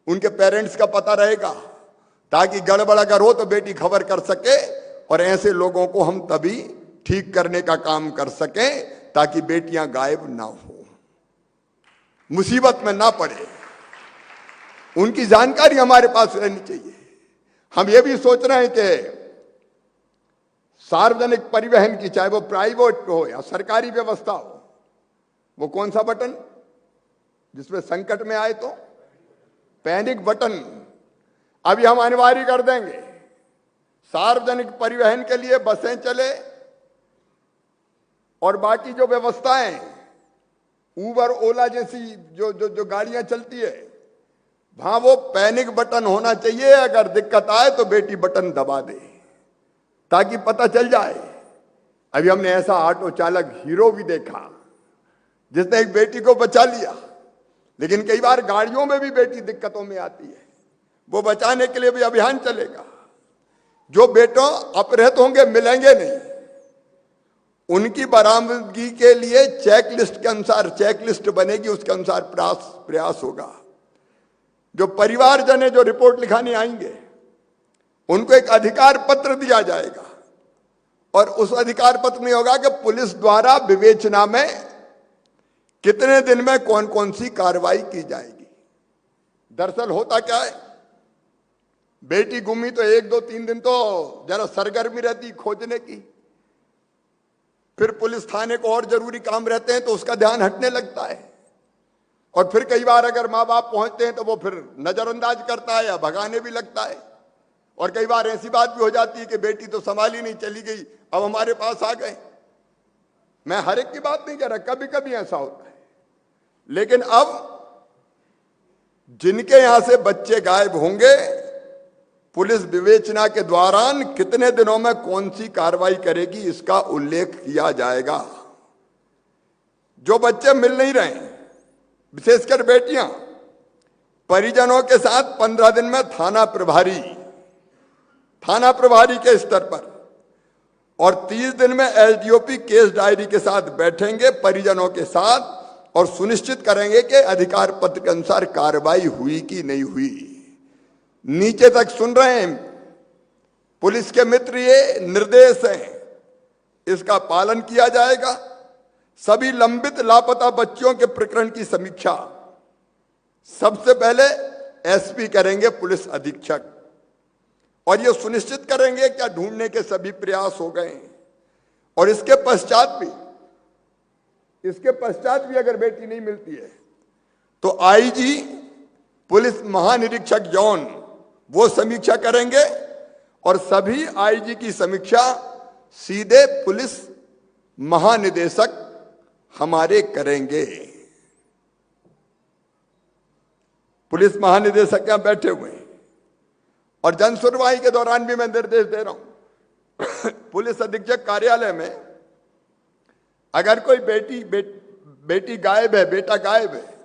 उनके पेरेंट्स का पता रहेगा। ताकि गड़बड़ अगर हो तो बेटी खबर कर सके, और ऐसे लोगों को हम तभी ठीक करने का काम कर सकें ताकि बेटियां गायब ना हो, मुसीबत में ना पड़े। उनकी जानकारी हमारे पास रहनी चाहिए। हम ये भी सोच रहे हैं कि सार्वजनिक परिवहन की, चाहे वो प्राइवेट हो या सरकारी व्यवस्था हो, वो कौन सा बटन जिसमें संकट में आए तो पैनिक बटन अभी हम अनिवार्य कर देंगे। सार्वजनिक परिवहन के लिए बसें चले और बाकी जो व्यवस्थाएं, उबर ओला जैसी जो गाड़ियां चलती है, वहां वो पैनिक बटन होना चाहिए। अगर दिक्कत आए तो बेटी बटन दबा दे ताकि पता चल जाए। अभी हमने ऐसा ऑटो चालक हीरो भी देखा जिसने एक बेटी को बचा लिया, लेकिन कई बार गाड़ियों में भी बेटी दिक्कतों में आती है, वो बचाने के लिए भी अभियान चलेगा। जो बेटों अपहृत होंगे, मिलेंगे नहीं, उनकी बरामदगी के लिए चेकलिस्ट के अनुसार चेकलिस्ट बनेगी, उसके अनुसार प्रयास होगा। जो परिवारजन है, जो रिपोर्ट लिखाने आएंगे, उनको एक अधिकार पत्र दिया जाएगा, और उस अधिकार पत्र में होगा कि पुलिस द्वारा विवेचना में कितने दिन में कौन कौन सी कार्रवाई की जाएगी। दरअसल होता क्या है, बेटी गुमी तो 1, 2, 3 दिन तो जरा सरगर्मी रहती खोजने की, फिर पुलिस थाने को और जरूरी काम रहते हैं तो उसका ध्यान हटने लगता है, और फिर कई बार अगर माँ बाप पहुंचते हैं तो वो फिर नजरअंदाज करता है या भगाने भी लगता है। और कई बार ऐसी बात भी हो जाती है कि बेटी तो संभाली नहीं, चली गई, अब हमारे पास आ गए। मैं हर एक की बात नहीं कह रहा, कभी कभी ऐसा होता है। लेकिन अब जिनके यहां से बच्चे गायब होंगे, पुलिस विवेचना के दौरान कितने दिनों में कौन सी कार्रवाई करेगी, इसका उल्लेख किया जाएगा। जो बच्चे मिल नहीं रहे, विशेषकर बेटियां, परिजनों के साथ 15 दिन में थाना प्रभारी के स्तर पर, और 30 दिन में एलडीओपी केस डायरी के साथ बैठेंगे परिजनों के साथ और सुनिश्चित करेंगे कि अधिकार पत्र के अनुसार कार्रवाई हुई कि नहीं हुई। नीचे तक सुन रहे हैं, पुलिस के मित्र, ये निर्देश हैं, इसका पालन किया जाएगा। सभी लंबित लापता बच्चियों के प्रकरण की समीक्षा सबसे पहले एसपी करेंगे, पुलिस अधीक्षक, और ये सुनिश्चित करेंगे क्या ढूंढने के सभी प्रयास हो गए। और इसके पश्चात भी अगर बेटी नहीं मिलती है तो आईजी, पुलिस महानिरीक्षक जोन, वो समीक्षा करेंगे, और सभी आईजी की समीक्षा सीधे पुलिस महानिदेशक हमारे करेंगे। पुलिस महानिदेशक यहां बैठे हुए हैं, और जन सुनवाई के दौरान भी मैं निर्देश दे रहा हूं पुलिस अधीक्षक कार्यालय में अगर कोई बेटी गायब है, बेटा गायब है,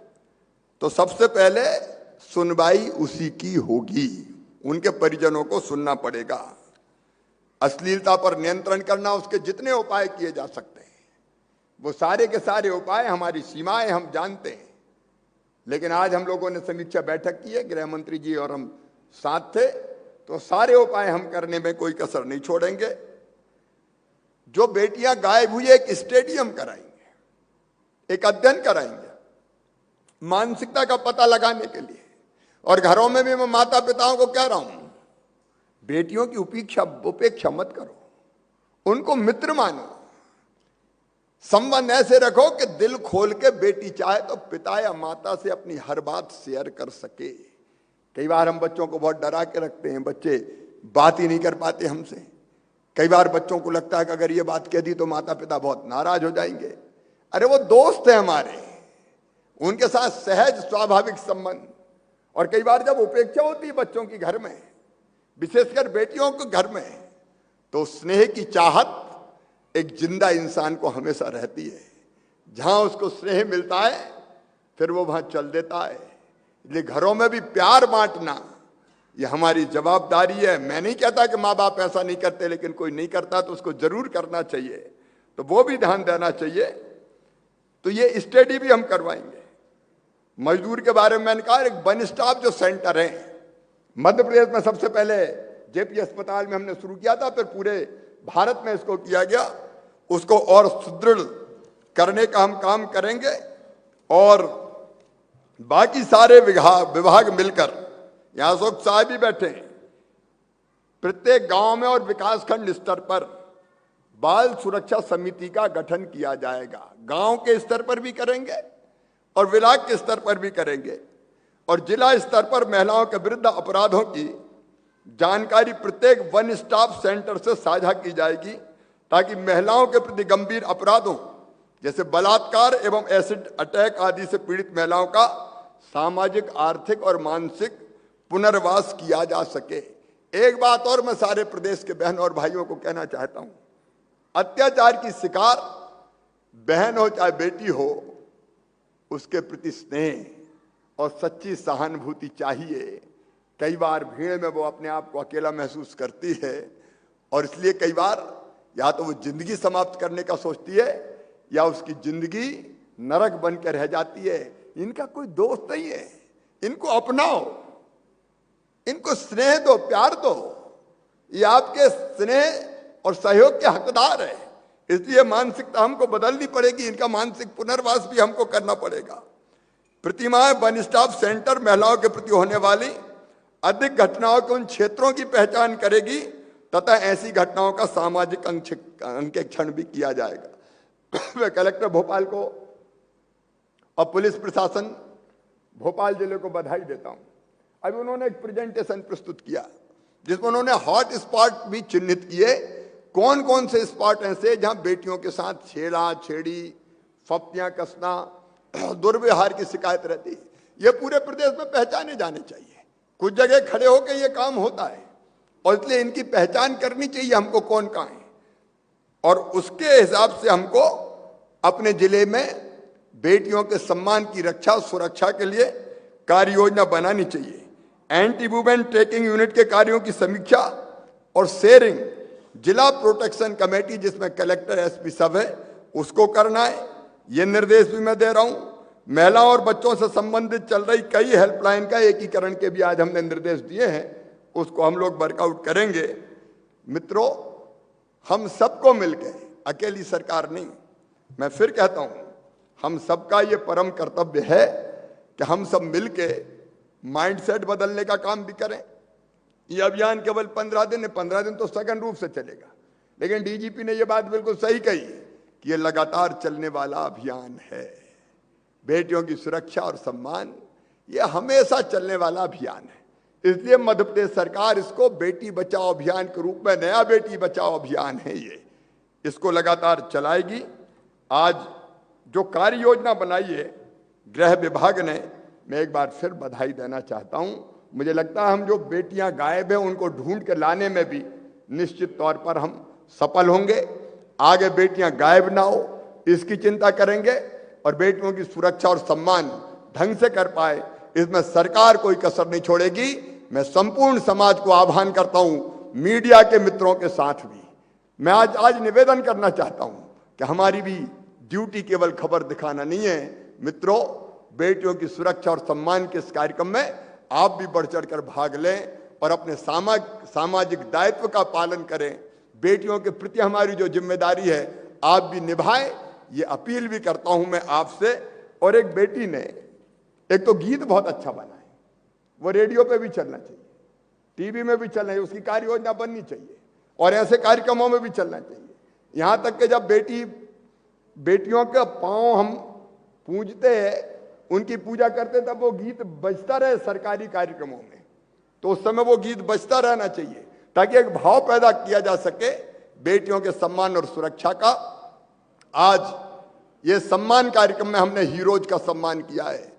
तो सबसे पहले सुनवाई उसी की होगी। उनके परिजनों को सुनना पड़ेगा। अश्लीलता पर नियंत्रण करना, उसके जितने उपाय किए जा सकते हैं, वो सारे के सारे उपाय, हमारी सीमाएं हम जानते हैं। लेकिन आज हम लोगों ने समीक्षा बैठक की है, गृह मंत्री जी और हम साथ थे, तो सारे उपाय हम करने में कोई कसर नहीं छोड़ेंगे। जो बेटियां गायब हुई, एक स्टेडियम कराएंगे, एक अध्ययन कराएंगे मानसिकता का पता लगाने के लिए। और घरों में भी मैं माता पिताओं को कह रहा हूं, बेटियों की उपेक्षा मत करो, उनको मित्र मानो, संबंध ऐसे रखो कि दिल खोल के बेटी चाहे तो पिता या माता से अपनी हर बात शेयर कर सके। कई बार हम बच्चों को बहुत डरा के रखते हैं, बच्चे बात ही नहीं कर पाते हमसे। कई बार बच्चों को लगता है कि अगर ये बात कह दी तो माता पिता बहुत नाराज हो जाएंगे। अरे वो दोस्त है हमारे, उनके साथ सहज स्वाभाविक संबंध। और कई बार जब उपेक्षा होती है बच्चों की घर में, विशेषकर बेटियों के घर में, तो स्नेह की चाहत एक जिंदा इंसान को हमेशा रहती है। जहां उसको स्नेह मिलता है फिर वो वहां चल देता है। इसलिए घरों में भी प्यार बांटना ये हमारी जवाबदारी है। मैं नहीं कहता कि माँ बाप ऐसा नहीं करते, लेकिन कोई नहीं करता तो उसको जरूर करना चाहिए, तो वो भी ध्यान देना चाहिए। तो ये स्टडी भी हम करवाएंगे। मजदूर के बारे में मैंने कहा, एक वन स्टॉप जो सेंटर है मध्य प्रदेश में सबसे पहले जेपी अस्पताल में हमने शुरू किया था, फिर पूरे भारत में इसको किया गया। उसको और सुदृढ़ करने का हम काम करेंगे और बाकी सारे विभाग मिलकर, यहां अशोक साहब भी बैठे हैं, प्रत्येक गांव में और विकासखंड स्तर पर बाल सुरक्षा समिति का गठन किया जाएगा। गांव के स्तर पर भी करेंगे और विभाग के स्तर पर भी करेंगे और जिला स्तर पर महिलाओं के विरुद्ध अपराधों की जानकारी प्रत्येक वन स्टॉप सेंटर से साझा की जाएगी, ताकि महिलाओं के प्रति गंभीर अपराधों जैसे बलात्कार एवं एसिड अटैक आदि से पीड़ित महिलाओं का सामाजिक, आर्थिक और मानसिक पुनर्वास किया जा सके। एक बात और मैं सारे प्रदेश के बहन और भाइयों को कहना चाहता हूं, अत्याचार की शिकार बहन हो चाहे बेटी हो, उसके प्रति स्नेह और सच्ची सहानुभूति चाहिए। कई बार भीड़ में वो अपने आप को अकेला महसूस करती है और इसलिए कई बार या तो वो जिंदगी समाप्त करने का सोचती है या उसकी जिंदगी नरक बन के रह जाती है। इनका कोई दोस्त नहीं है, इनको अपनाओ, इनको स्नेह दो, प्यार दो, ये आपके स्नेह और सहयोग के हकदार है। इसलिए मानसिकता हमको बदलनी पड़ेगी, इनका मानसिक पुनर्वास भी हमको करना पड़ेगा। प्रतिमाएं वन स्टॉप सेंटर महिलाओं के प्रति होने वाली अधिक घटनाओं के उन क्षेत्रों की पहचान करेगी तथा ऐसी घटनाओं का सामाजिक अंकेक्षण भी किया जाएगा। मैं कलेक्टर भोपाल को और पुलिस प्रशासन भोपाल जिले को बधाई देता हूं। अभी उन्होंने एक प्रेजेंटेशन प्रस्तुत किया जिसमें उन्होंने हॉट स्पॉट भी चिन्हित किए, कौन कौन से स्पॉट ऐसे जहां बेटियों के साथ छेड़ा छेड़ी, फप्तियां कसना, दुर्व्यवहार की शिकायत रहती है। ये पूरे प्रदेश में पहचाने जाने चाहिए। कुछ जगह खड़े होकर ये काम होता है और इसलिए इनकी पहचान करनी चाहिए हमको, कौन कहां है, और उसके हिसाब से हमको अपने जिले में बेटियों के सम्मान की रक्षा सुरक्षा के लिए कार्य योजना बनानी चाहिए। एंटी वुमेन ट्रैकिंग यूनिट के कार्यों की समीक्षा और शेयरिंग जिला प्रोटेक्शन कमेटी, जिसमें कलेक्टर एसपी सब है, उसको करना है। ये निर्देश भी मैं दे रहा हूं। महिलाओं और बच्चों से संबंधित चल रही कई हेल्पलाइन का एकीकरण के भी आज हमने निर्देश दिए हैं, उसको हम लोग वर्कआउट करेंगे। मित्रों, हम सबको मिलकर, अकेली सरकार नहीं, मैं फिर कहता हूं, हम सबका ये परम कर्तव्य है कि हम सब मिलके माइंडसेट बदलने का काम भी करें। ये अभियान केवल 15 दिन है, 15 दिन तो सघन रूप से चलेगा, लेकिन डीजीपी ने ये बात बिल्कुल सही कही कि ये लगातार चलने वाला अभियान है। बेटियों की सुरक्षा और सम्मान ये हमेशा चलने वाला अभियान है। इसलिए मध्य प्रदेश सरकार इसको बेटी बचाओ अभियान के रूप में, नया बेटी बचाओ अभियान है ये, इसको लगातार चलाएगी। आज जो कार्य योजना बनाई है गृह विभाग ने, मैं एक बार फिर बधाई देना चाहता हूं। मुझे लगता है हम जो बेटियां गायब हैं उनको ढूंढ के लाने में भी निश्चित तौर पर हम सफल होंगे। आगे बेटियां गायब ना हो इसकी चिंता करेंगे और बेटियों की सुरक्षा और सम्मान ढंग से कर पाए, इसमें सरकार कोई कसर नहीं छोड़ेगी। मैं संपूर्ण समाज को आह्वान करता हूं, मीडिया के मित्रों के साथ भी मैं आज निवेदन करना चाहता हूं कि हमारी भी ड्यूटी केवल खबर दिखाना नहीं है। मित्रों, बेटियों की सुरक्षा और सम्मान के इस कार्यक्रम में आप भी बढ़ चढ़ कर भाग लें और अपने सामाजिक दायित्व का पालन करें। बेटियों के प्रति हमारी जो जिम्मेदारी है आप भी निभाएं, ये अपील भी करता हूं मैं आपसे। और एक बेटी ने एक तो गीत बहुत अच्छा बना है, वो रेडियो पे भी चलना चाहिए, टीवी में भी चलना चाहिए, उसकी कार्य योजना बननी चाहिए और ऐसे कार्यक्रमों में भी चलना चाहिए। यहां तक कि जब बेटियों के पांव हम पूजते हैं, उनकी पूजा करते, तब वो गीत बजता रहे सरकारी कार्यक्रमों में, तो उस समय वो गीत बजता रहना चाहिए ताकि एक भाव पैदा किया जा सके बेटियों के सम्मान और सुरक्षा का। आज ये सम्मान कार्यक्रम में हमने हीरोज का सम्मान किया है।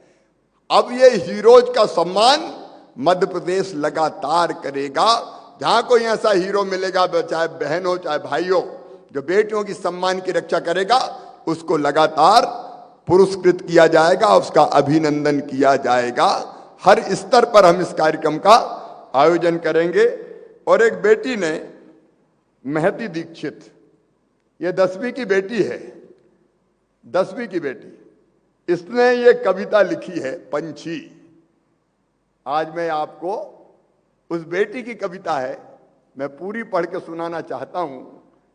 अब ये हीरोज का सम्मान मध्य प्रदेश लगातार करेगा। जहां कोई ऐसा हीरो मिलेगा, चाहे बहन हो चाहे भाई हो, जो बेटियों की सम्मान की रक्षा करेगा, उसको लगातार पुरस्कृत किया जाएगा, उसका अभिनंदन किया जाएगा। हर स्तर पर हम इस कार्यक्रम का आयोजन करेंगे। और एक बेटी ने, महती दीक्षित, ये 10वीं की बेटी है, 10वीं की बेटी, इसने ये कविता लिखी है, पंछी। आज मैं आपको उस बेटी की कविता है, मैं पूरी पढ़ के सुनाना चाहता हूं।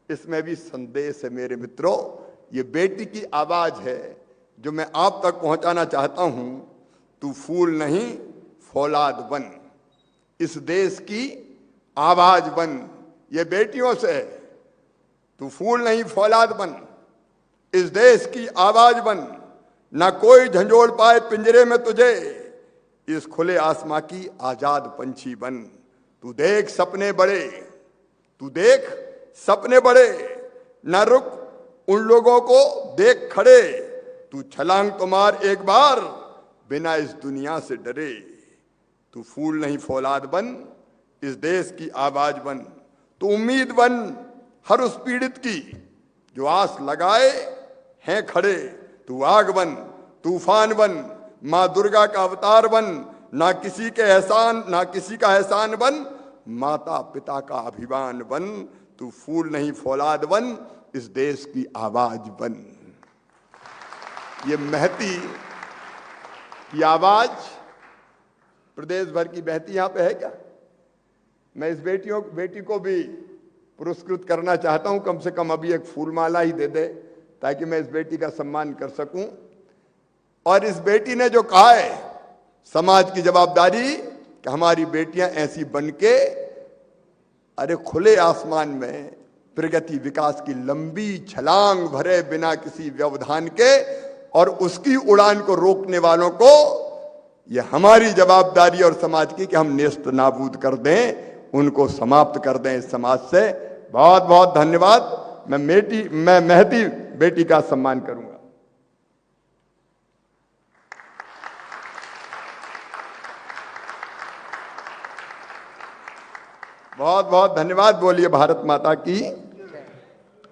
इसमें भी संदेश है मेरे मित्रों, ये बेटी की आवाज है जो मैं आप तक पहुंचाना चाहता हूं। तू फूल नहीं फौलाद बन, इस देश की आवाज बन। ये बेटियों से है, तू फूल नहीं फौलाद बन, इस देश की आवाज बन। ना कोई झंझोड़ पाए पिंजरे में तुझे, इस खुले आसमां की आजाद पंछी बन। तू देख सपने बड़े, तू देख सपने बड़े, न रुक उन लोगों को देख खड़े। तू छलांग तो मार एक बार, बिना इस दुनिया से डरे। तू फूल नहीं फौलाद बन, इस देश की आवाज बन। तू उम्मीद बन हर उस पीड़ित की, जो आस लगाए हैं खड़े। तू आग बन, तूफान बन, माँ दुर्गा का अवतार बन। ना किसी का एहसान बन, माता पिता का अभिमान बन। तू फूल नहीं फौलाद बन, इस देश की आवाज बन। ये महती की आवाज प्रदेश भर की बहती यहां पे है क्या? मैं इस बेटी को भी पुरस्कृत करना चाहता हूं। कम से कम अभी एक फूलमाला ही दे दे, ताकि मैं इस बेटी का सम्मान कर सकूं। और इस बेटी ने जो कहा है, समाज की जवाबदारी कि हमारी बेटियां ऐसी बनके अरे खुले आसमान में प्रगति विकास की लंबी छलांग भरे बिना किसी व्यवधान के, और उसकी उड़ान को रोकने वालों को ये हमारी जवाबदारी और समाज की कि हम नेस्त नाबूद कर दें, उनको समाप्त कर दें इस समाज से। बहुत बहुत धन्यवाद। मैं महती बेटी का सम्मान करूंगा। बहुत बहुत धन्यवाद। बोलिए भारत माता की।